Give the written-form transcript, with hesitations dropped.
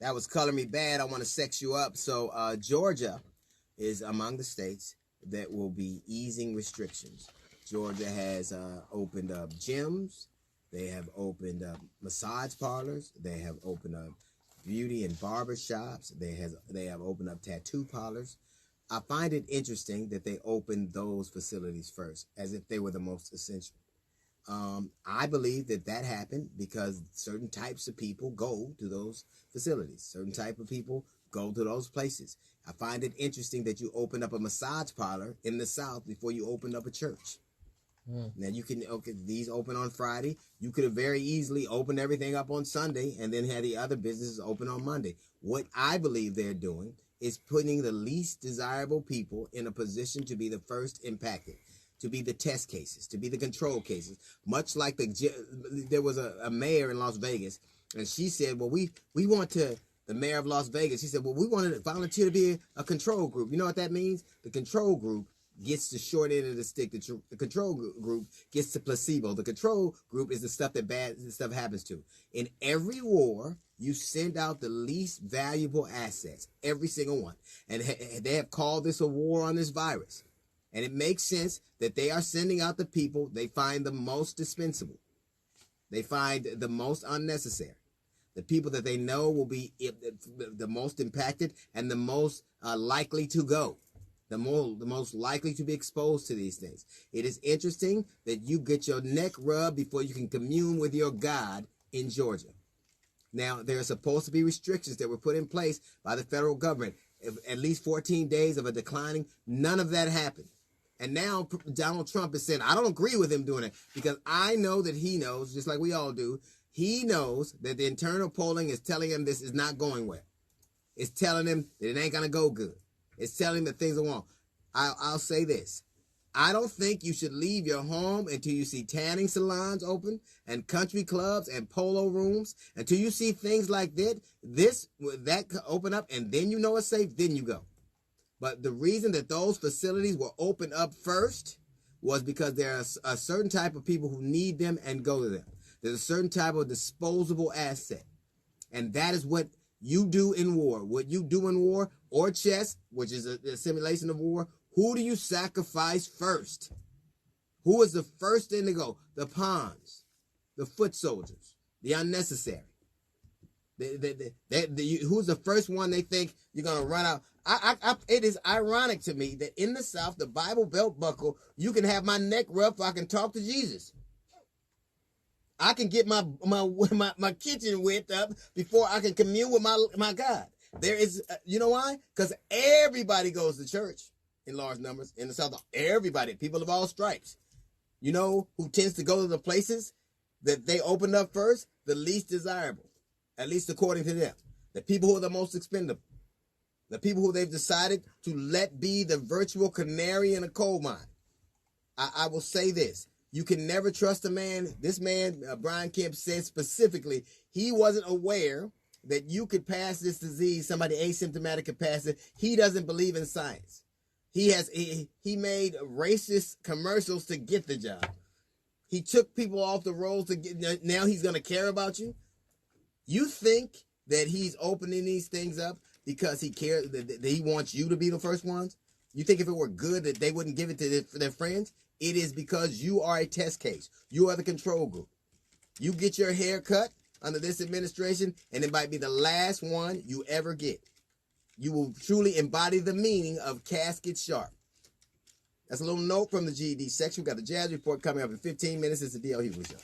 That was Color Me Bad. I want to sex you up. So Georgia is among the states that will be easing restrictions. Georgia has opened up gyms. They have opened up massage parlors. They have opened up beauty and barber shops. They have opened up tattoo parlors. I find it interesting that they opened those facilities first, as if they were the most essential. I believe that happened because certain types of people go to those facilities. Certain type of people go to those places. I find it interesting that you open up a massage parlor in the South before you open up a church. Now these open on Friday. You could have very easily opened everything up on Sunday and then had the other businesses open on Monday. What I believe they're doing is putting the least desirable people in a position to be the first impacted, to be the test cases, to be the control cases. Much like there was a mayor in Las Vegas, and she said, well, we want to, the mayor of Las Vegas, she said, well, we want to volunteer to be a control group. You know what that means? The control group gets the short end of the stick. The control group gets the placebo. The control group is the stuff that bad stuff happens to. In every war, you send out the least valuable assets, every single one. And they have called this a war on this virus. And it makes sense that they are sending out the people they find the most dispensable. They find the most unnecessary. The people that they know will be the most impacted and the most likely to go. The most likely to be exposed to these things. It is interesting that you get your neck rubbed before you can commune with your God in Georgia. Now, there are supposed to be restrictions that were put in place by the federal government. At least 14 days of a declining. None of that happened. And now Donald Trump is saying, I don't agree with him doing it because I know that he knows, just like we all do, he knows that the internal polling is telling him this is not going well. It's telling him that it ain't going to go good. It's telling him that things are wrong. I'll say this. I don't think you should leave your home until you see tanning salons open and country clubs and polo rooms. Until you see things like that open up and then you know it's safe, then you go. But the reason that those facilities were opened up first was because there are a certain type of people who need them and go to them. There's a certain type of disposable asset. And that is what you do in war. What you do in war or chess, which is a simulation of war, who do you sacrifice first? Who is the first thing to go? The pawns, the foot soldiers, the unnecessary. Who's the first one they think you're going to run out? It is ironic to me that in the South, the Bible belt buckle, you can have my neck rubbed so I can talk to Jesus. I can get my kitchen wet up before I can commune with my God. There is, you know why? Because everybody goes to church in large numbers in the South. Everybody, people of all stripes. You know who tends to go to the places that they opened up first? The least desirable, at least according to them. The people who are the most expendable. The people who they've decided to let be the virtual canary in a coal mine. I will say this. You can never trust a man. This man, Brian Kemp, said specifically he wasn't aware that you could pass this disease, somebody asymptomatic could pass it. He doesn't believe in science. He made racist commercials to get the job. He took people off the rolls to get, now he's going to care about you. You think that he's opening these things up because he cares, that he wants you to be the first ones? You think if it were good that they wouldn't give it to their friends? It is because you are a test case. You are the control group. You get your hair cut under this administration, and it might be the last one you ever get. You will truly embody the meaning of casket sharp. That's a little note from the GED section. We've got the Jazz Report coming up in 15 minutes. It's the D.L. Hughley Show.